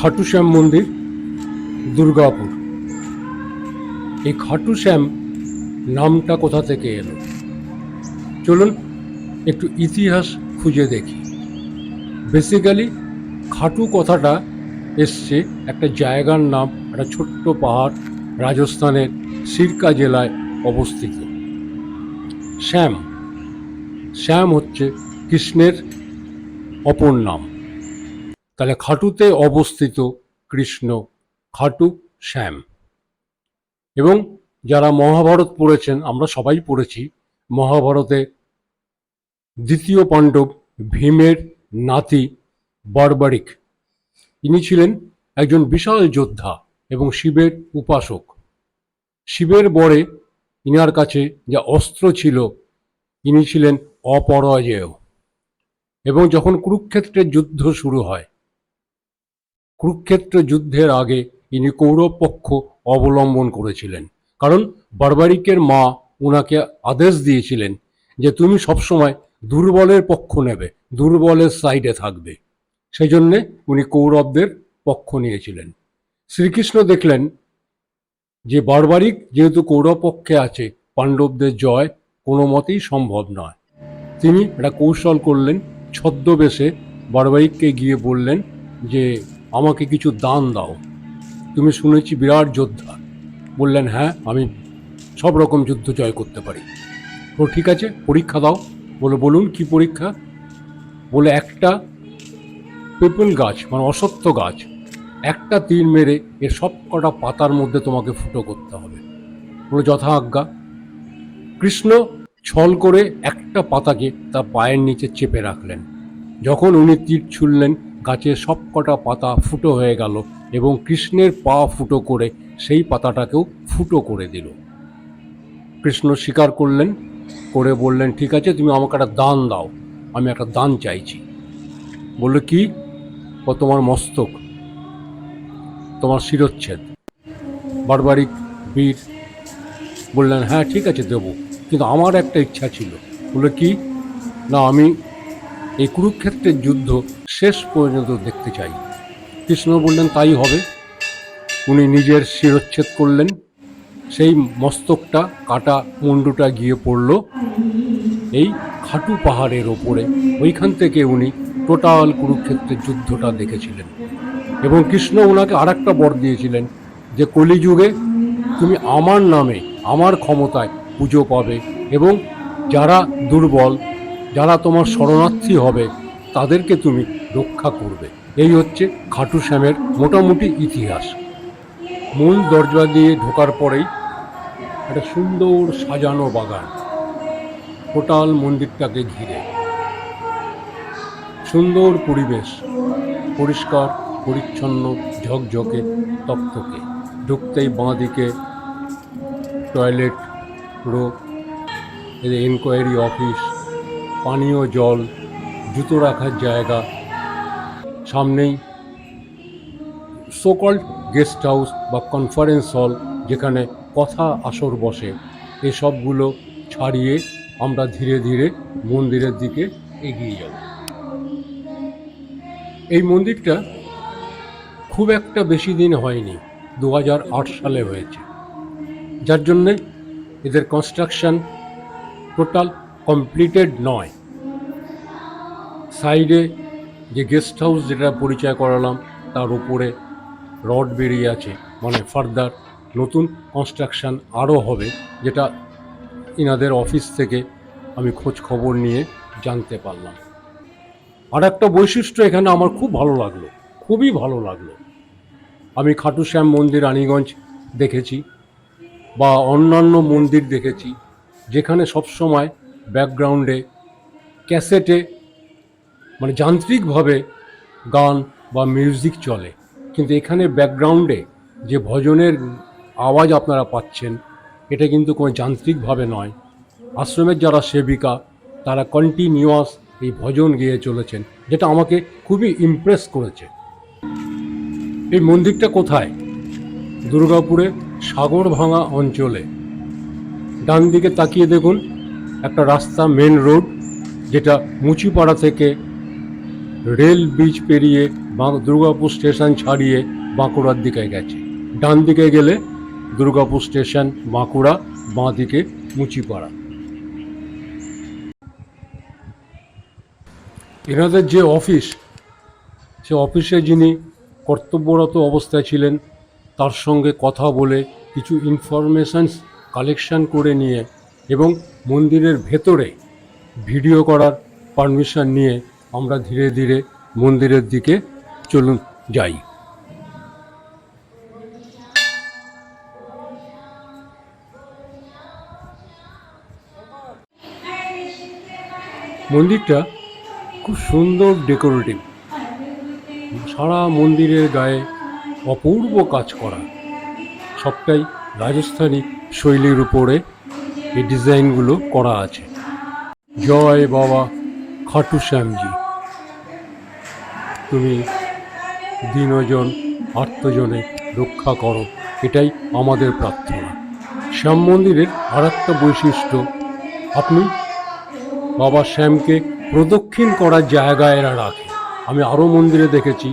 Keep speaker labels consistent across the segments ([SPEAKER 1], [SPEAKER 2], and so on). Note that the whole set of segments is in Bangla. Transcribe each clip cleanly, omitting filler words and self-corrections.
[SPEAKER 1] খাটু শ্যাম মন্দির, দুর্গাপুর। এই খাটু শ্যাম নামটা কোথা থেকে এলো চলুন একটু ইতিহাস খুঁজে দেখি। বেসিক্যালি খাটু কথাটা এসছে একটা জায়গার নাম, একটা ছোট্ট পাহাড় রাজস্থানের সিরকা জেলায় অবস্থিত। শ্যাম, শ্যাম হচ্ছে কৃষ্ণের অপর নাম। তাহলে খাটুতে অবস্থিত কৃষ্ণ, খাটু শ্যাম। এবং যারা মহাভারত পড়েছেন, আমরা সবাই পড়েছি, মহাভারতে দ্বিতীয় পাণ্ডব ভীমের নাতি বার্বারিক, ইনি ছিলেন একজন বিশাল যোদ্ধা এবং শিবের উপাসক। শিবের বরে ইনার কাছে যা অস্ত্র ছিল, ইনি ছিলেন অপরাজেয়। এবং যখন কুরুক্ষেত্রের যুদ্ধ শুরু হয়, কুরুক্ষেত্র যুদ্ধের আগে ইনি কৌরব পক্ষ অবলম্বন করেছিলেন, কারণ বার্বারিকের মা ওনাকে আদেশ দিয়েছিলেন যে তুমি সবসময় দুর্বলের পক্ষ নেবে, দুর্বলের সাইডে থাকবে। সেই জন্যে উনি কৌরবদের পক্ষ নিয়েছিলেন। শ্রীকৃষ্ণ দেখলেন যে বার্বারিক যেহেতু কৌরব পক্ষে আছে, পাণ্ডবদের জয় কোনো মতেই সম্ভব নয়। তিনি একটা কৌশল করলেন, ছদ্মবেশে বার্বারিককে গিয়ে বললেন যে আমাকে কিছু দান দাও, তুমি শুনেছি বিরাট যোদ্ধা। বললেন হ্যাঁ, আমি সব রকম যুদ্ধ জয় করতে পারি। তো ঠিক আছে, পরীক্ষা দাও। বলে বলুন কি পরীক্ষা? বলে একটা পেপল গাছ, মানে অশ্বত্থ গাছ, একটা তীর মেরে এর সব কটা পাতার মধ্যে তোমাকে ফুটো করতে হবে। বলে যথা আজ্ঞা। কৃষ্ণ ছল করে একটা পাতাকে তার পায়ের নিচে চেপে রাখলেন। যখন উনি তীর ছুড়লেন, গাছের সব কটা পাতা ফুটো হয়ে গেল এবং কৃষ্ণের পা ফুটো করে সেই পাতাটাকেও ফুটো করে দিল। কৃষ্ণ স্বীকার করলেন, করে বললেন ঠিক আছে, তুমি আমাকে একটা দান দাও, আমি একটা দান চাইছি। বললো কি? ও তোমার মস্তক, তোমার শিরচ্ছেদ। বার্বারিক বীর বললেন হ্যাঁ ঠিক আছে দেবো, কিন্তু আমার একটা ইচ্ছা ছিল। বললো কি? না, আমি এই কুরুক্ষেত্রের যুদ্ধ শেষ পর্যন্ত দেখতে চাই। কৃষ্ণ বললেন তাই হবে। উনি নিজের শিরচ্ছেদ করলেন, সেই মস্তকটা, কাটা মুন্ডুটা গিয়ে পড়ল এই খাটু পাহাড়ের ওপরে। ওইখান থেকে উনি টোটাল কুরুক্ষেত্রের যুদ্ধটা দেখেছিলেন। এবং কৃষ্ণ ওনাকে আর একটা বর দিয়েছিলেন যে কলিযুগে তুমি আমার নামে, আমার ক্ষমতায় পুজো পাবে এবং যারা দুর্বল, যারা তোমার শরণার্থী হবে, তাদেরকে তুমি রক্ষা করবে। এই হচ্ছে খাটু শ্যামের মোটামুটি ইতিহাস। মূল দরজা দিয়ে ঢোকার পরেই একটা সুন্দর সাজানো বাগান, টোটাল মন্দিরটাকে ঘিরে। সুন্দর পরিবেশ, পরিষ্কার পরিচ্ছন্ন, ঝকঝকে তকতকে। ঢুকতেই বাঁ দিকে টয়লেট রো, এনকোয়ারি অফিস, পানীয় জল, জুতো রাখার জায়গা, সামনেই সোকল্ড গেস্ট হাউস বা কনফারেন্স হল, যেখানে কথা আসর বসে। এসবগুলো ছাড়িয়ে আমরা ধীরে ধীরে মন্দিরের দিকে এগিয়ে যাব। এই মন্দিরটা খুব একটা বেশি দিন হয়নি, 2008 সালে হয়েছে, যার জন্যে এদের কনস্ট্রাকশন টোটাল কমপ্লিটেড নয়। সাইডে যে গেস্ট হাউস যেটা পরিচয় করালাম, তার উপরে রড বেরিয়ে আছে, মানে ফার্দার নতুন কনস্ট্রাকশন আরও হবে, যেটা ইনাদের অফিস থেকে আমি খোঁজ খবর নিয়ে জানতে পারলাম। আর একটা বৈশিষ্ট্য এখানে আমার খুব ভালো লাগলো, খুবই ভালো লাগলো। আমি খাটু শ্যাম মন্দির রানীগঞ্জ দেখেছি বা অন্যান্য মন্দির দেখেছি, যেখানে সবসময় ব্যাকগ্রাউন্ডে ক্যাসেটে, মানে যান্ত্রিকভাবে গান বা মিউজিক চলে, কিন্তু এখানে ব্যাকগ্রাউন্ডে যে ভজনের আওয়াজ আপনারা পাচ্ছেন, এটা কিন্তু কোনো যান্ত্রিকভাবে নয়। আশ্রমের যারা সেবিকা, তারা কন্টিনিউয়াস এই ভজন গেয়ে চলেছেন, যেটা আমাকে খুবই ইমপ্রেস করেছে। এই মন্দিরটা কোথায়? দুর্গাপুরে সাগরভাঙা অঞ্চলে। ডান দিকে তাকিয়ে দেখুন, একটা রাস্তা, মেন রোড, যেটা মুচিপাড়া থেকে রেল ব্রিজ পেরিয়ে দুর্গাপুর স্টেশন ছাড়িয়ে বাঁকুড়ার দিকে গেছে। ডান দিকে গেলে দুর্গাপুর স্টেশন বাঁকুড়া, বাঁ দিকে মুচিপাড়া। এনাদের যে অফিস, সে অফিসে যিনি কর্তব্যরত অবস্থায় ছিলেন তার সঙ্গে কথা বলে কিছু ইনফরমেশনস কালেকশন করে নিয়ে এবং মন্দিরের ভেতরে ভিডিও করার পারমিশন নিয়ে আমরা ধীরে ধীরে মন্দিরের দিকে চলুন যাই। মন্দিরটা খুব সুন্দর ডেকোরেটিভ, সারা মন্দিরের গায়ে অপূর্ব কাজ করা, সবটাই রাজস্থানী শৈলীর উপরে এই ডিজাইনগুলো করা আছে। জয় বাবা খাটু শ্যামজি, তুমি দীনজন আর্তজনে রক্ষা করো, এটাই আমাদের প্রার্থনা। শ্যাম মন্দিরের আর একটা বৈশিষ্ট্য, আপনি বাবা শ্যামকে প্রদক্ষিণ করার জায়গায় এরা রাখে। আমি আরও মন্দিরে দেখেছি,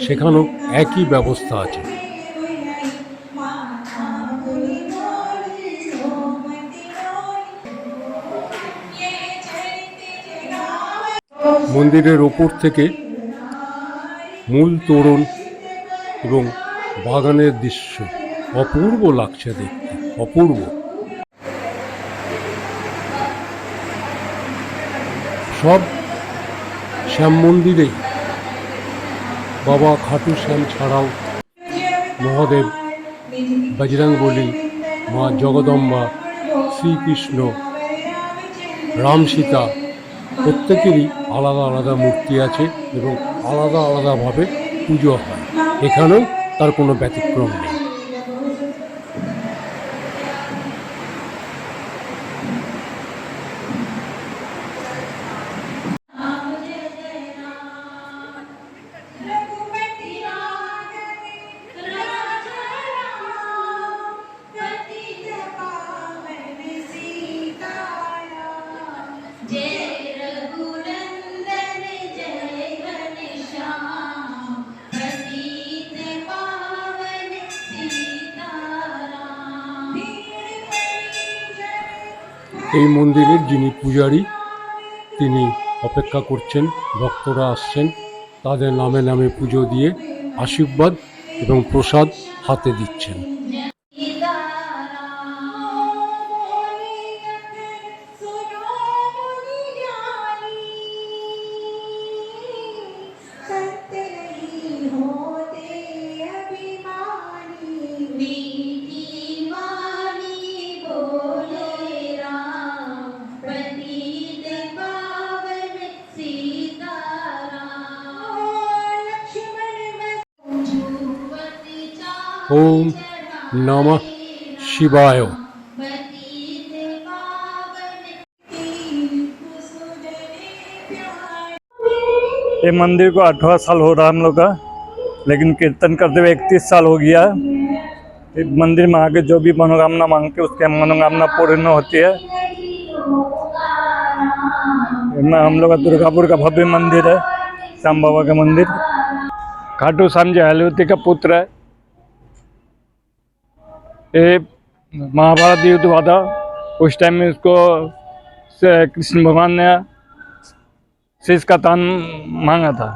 [SPEAKER 1] সেখানেও একই ব্যবস্থা আছে। মন্দিরের ওপর থেকে মূল তোরণ এবং বাগানের দৃশ্য অপূর্ব লাগছে দেখতে, অপূর্ব। সব শ্যাম মন্দিরেই বাবা খাটু শ্যাম ছাড়াও মহাদেব, বজরংবলী, মা জগদম্বা, শ্রীকৃষ্ণ, রাম সীতা, প্রত্যেকেরই আলাদা আলাদা মূর্তি আছে এবং আলাদা আলাদাভাবে পুজো হয়। এখানেও তার কোনো ব্যতিক্রম নেই। এই মন্দিরের যিনি পূজারী, তিনি অপেক্ষা করছেন, ভক্তরা আসছেন, তাদের নামে নামে পুজো দিয়ে আশীর্বাদ এবং প্রসাদ হাতে দিচ্ছেন। ओम नमः शिवाय।
[SPEAKER 2] ये मंदिर को 8वां साल हो रहा हम लोग का, लेकिन कीर्तन करते हुए 31 साल हो गया। इस मंदिर में आके जो भी मनोकामना मांगते उसके मनोकामना पूर्ण होती है। हम लोग का दुर्गापुर का भव्य मंदिर है, श्याम बाबा का मंदिर। खाटू श्याम जी हलवती का पुत्र है। ये महाभारत युद्ध हुआ था, उस टाइम में उसको कृष्ण भगवान ने शीश का दान मांगा था।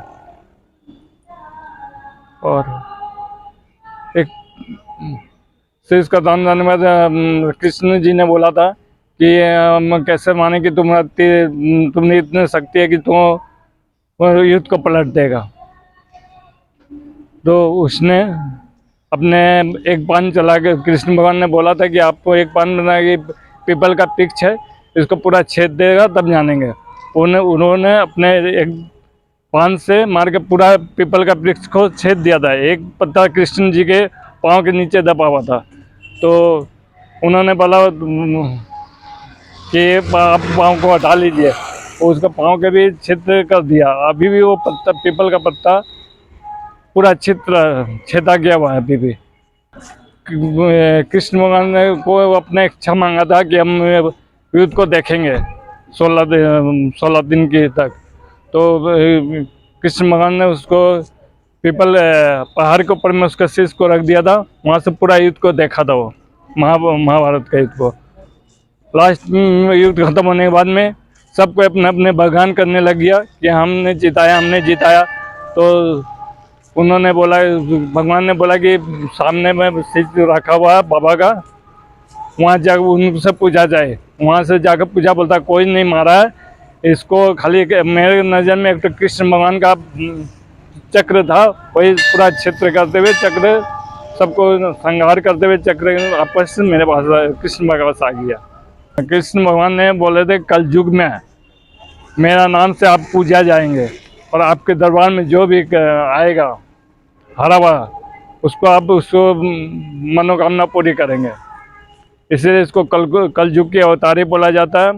[SPEAKER 2] और एक शीश का दान देने में कृष्ण जी ने बोला था कि हम कैसे माने कि तुमने इतनी शक्ति है कि तुम युद्ध को पलट देगा। तो उसने अपने एक पान चला के, कृष्ण भगवान ने बोला था कि आपको एक पान बना के पीपल का वृक्ष है, इसको पूरा छेद देगा तब जानेंगे। उन्होंने अपने एक पान से मार के पूरा पीपल का वृक्ष को छेद दिया था। एक पत्ता कृष्ण जी के पाँव के नीचे दबा हुआ था। तो उन्होंने बोला कि आप पाँव को हटा लीजिए, उसका पाँव के भी छिद्र कर दिया। अभी भी वो पत्ता, पीपल का पत्ता पूरा छेदा गया हुआ है अभी भी। कृष्ण भगवान ने को अपने इच्छा मांगा था कि हम युद्ध को देखेंगे 16 दिन की तक। तो कृष्ण भगवान ने उसको पीपल पहाड़ के ऊपर में उसका शीश को रख दिया था। वहाँ से पूरा युद्ध को देखा था वो, महाभारत का युद्ध को। लास्ट युद्ध खत्म होने के बाद में सबको अपने अपने बगान करने लग गया कि हमने जिताया। तो उन्होंने बोला, भगवान ने बोला कि सामने में शीश रखा हुआ है बाबा का, वहाँ जाकर उनसे पूछा जाए। वहाँ से जाकर पूछा, बोलता कोई नहीं मारा है इसको, खाली मेरे नज़र में एक तो कृष्ण भगवान का चक्र था, वही पूरा क्षेत्र करते हुए चक्र सबको संहार करते हुए चक्र आपस में मेरे पास कृष्ण भगवान पास आ गया। कृष्ण भगवान ने बोले थे कल युग में मेरा नाम से आप पूजा जाएंगे और आपके दरबार में जो भी आएगा हरा भरा उसको आप उसको मनोकामना पूरी करेंगे। इसलिए इसको कल युग के अवतारी बोला जाता है।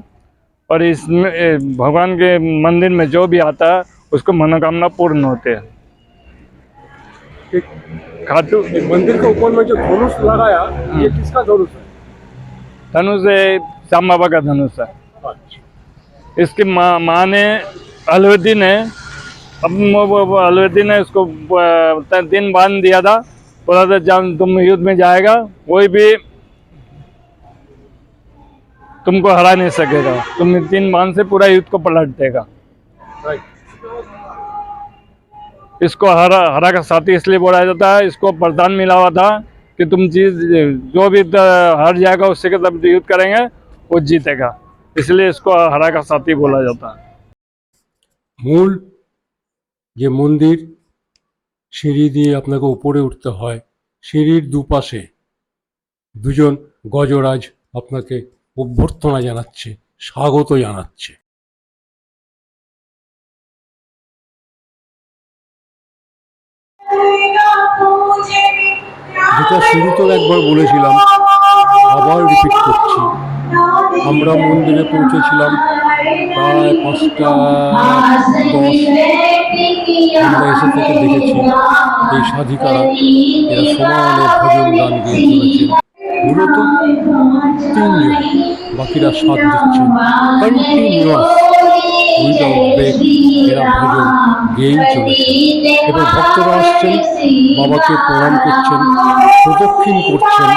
[SPEAKER 2] और इसमें भगवान के मंदिर में जो भी आता है उसको मनोकामना पूर्ण होते हैं। खाटू
[SPEAKER 1] मंदिर के ऊपर में जो धनुष लगाया, ये किसका धनुष है?
[SPEAKER 2] धनुष श्याम बाबा का धनुष है।
[SPEAKER 1] अच्छा।
[SPEAKER 2] इसकी माँ ने अलवदी ने अलवदी ने इसको दिन बांध दिया था, बोला था जब तुम युद्ध में जाएगा कोई भी तुमको हरा नहीं सकेगा, तुम 3 बांध से पूरा युद्ध को पलट देगा। इसको हरा का साथी इसलिए बोला जाता है, इसको वरदान मिला हुआ था कि तुम चीज जो भी हार जाएगा उससे के तब युद्ध करेंगे वो जीतेगा, इसलिए इसको हरा का साथी बोला जाता है।
[SPEAKER 1] মূল যে মন্দির, সিঁড়ি দিয়ে আপনাকে উপরে উঠতে হয়, সিঁড়ির দুপাশে দুজন গজরাজ আপনাকে অভ্যর্থনা জানাচ্ছে, স্বাগত জানাচ্ছে। যেটা শুরুতেও একবার বলেছিলাম, আবার রিপিট করছি, আমরা মন্দিরে পৌঁছেছিলাম প্রায় 5:10। আমরা এসে থেকে দেখেছি এই সাধিকারা এরা সমানে ভজন গান গিয়ে চলেছেন। মূলত 3 জন, বাকিরা সাথ দিচ্ছেন। কন্টিনিউয়াস উইদাউট ব্রেক এরা ভজন গেয়েই চলেছে। এবার ভক্তরা আসছেন, বাবাকে প্রণাম করছেন, প্রদক্ষিণ করছেন,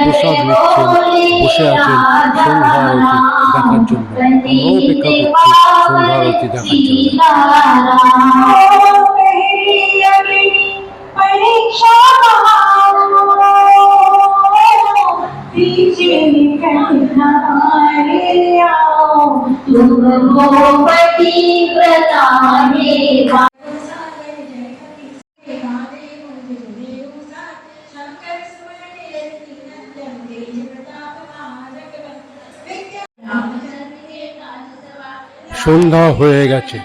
[SPEAKER 1] প্রসাদ নিচ্ছেন, বসে আছেন সন্ধ্যা আরতি দেখার জন্য। আমরাও অপেক্ষা করছি সন্ধ্যা আরতি দেখার জন্য। সন্ধ্যা হয়ে গেছে।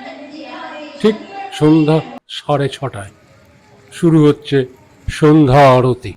[SPEAKER 1] ঠিক সন্ধ্যা 6:30 শুরু হচ্ছে সন্ধ্যা আরতি।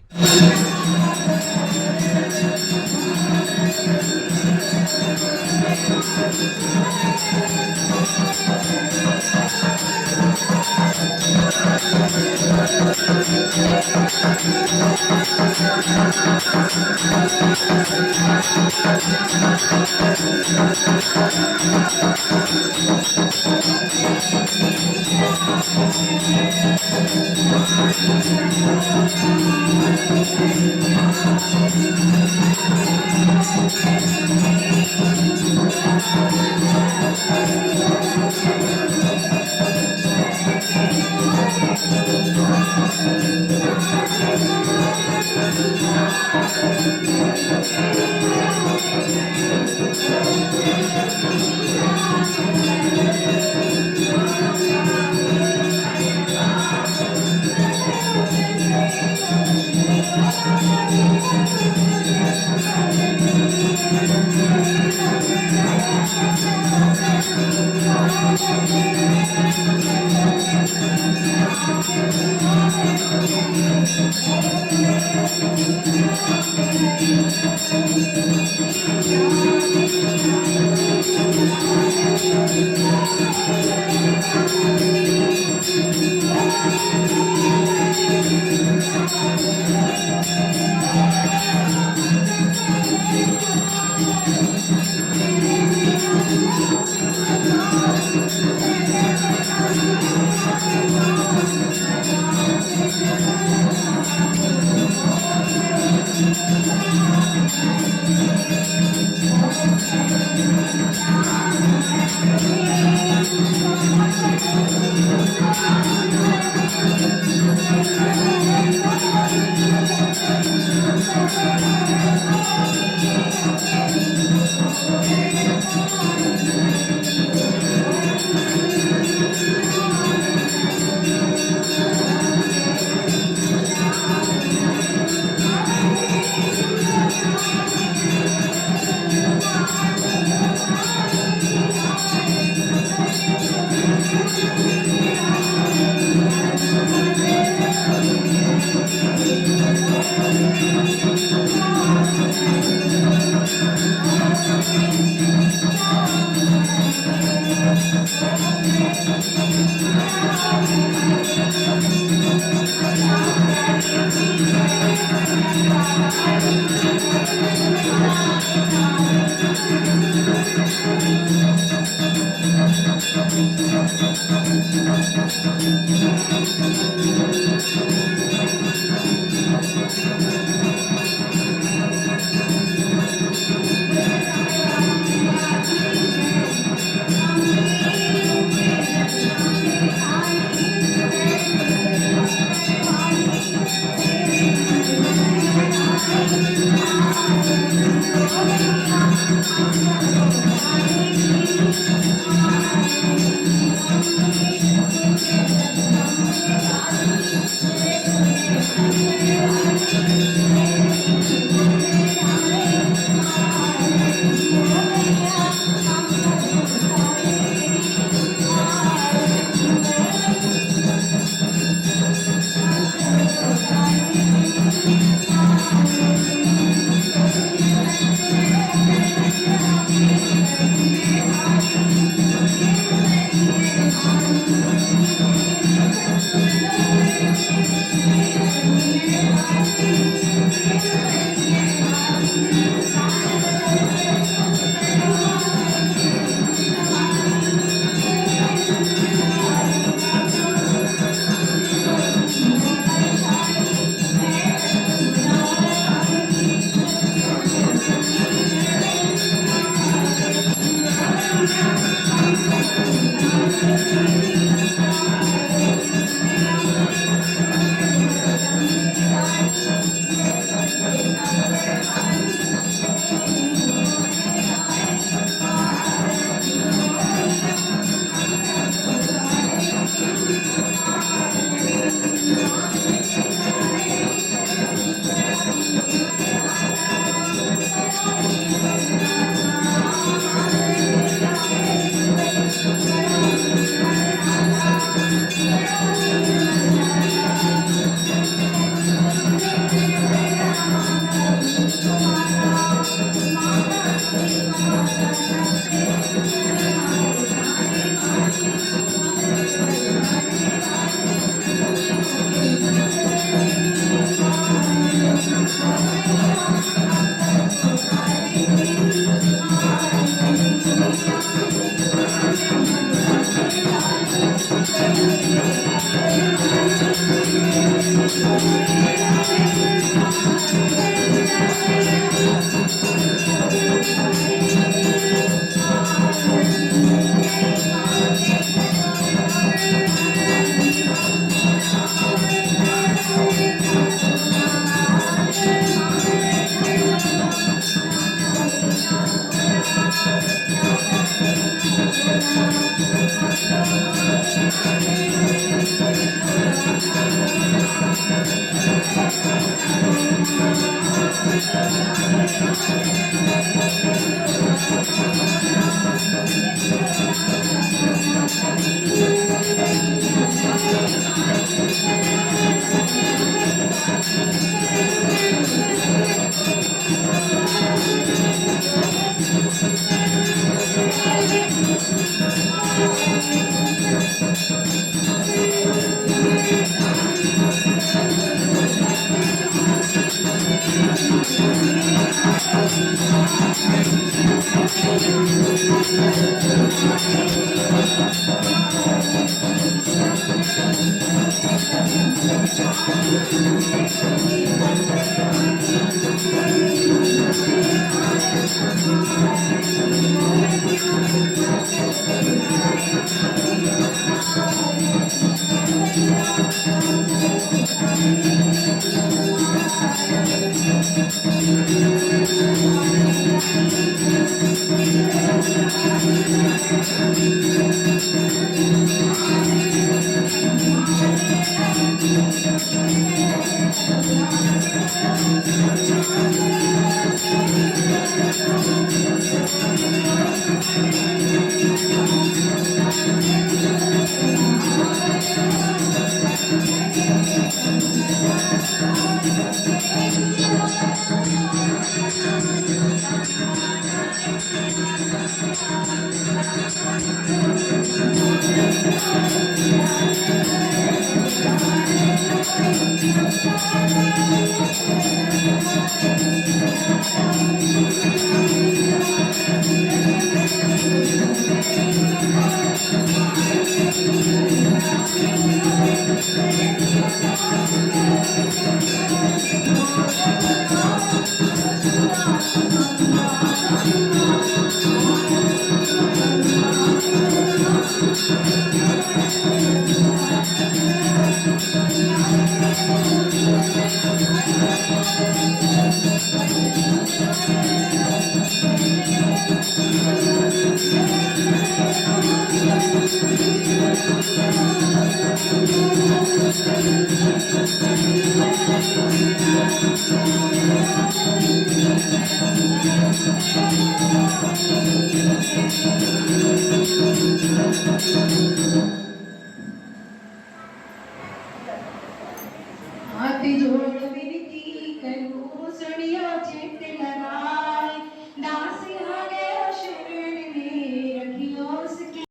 [SPEAKER 3] हाथ जोड़ विनती करूं सुनियो चित लगाए दास आ गया शरण में रखियो उसकी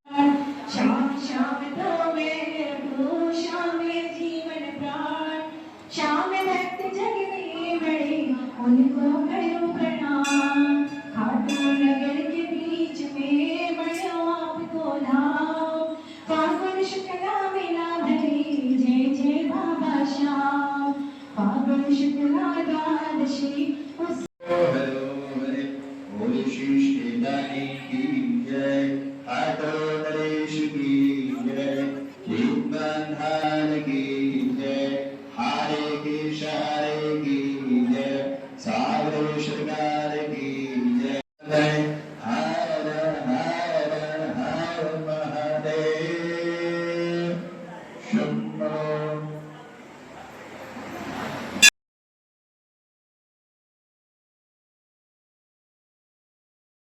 [SPEAKER 3] शाम शाम तो मैं रखूं शाम में जीवन प्राण शाम भक्त जग में बड़े उनको करूं प्रणाम खाटू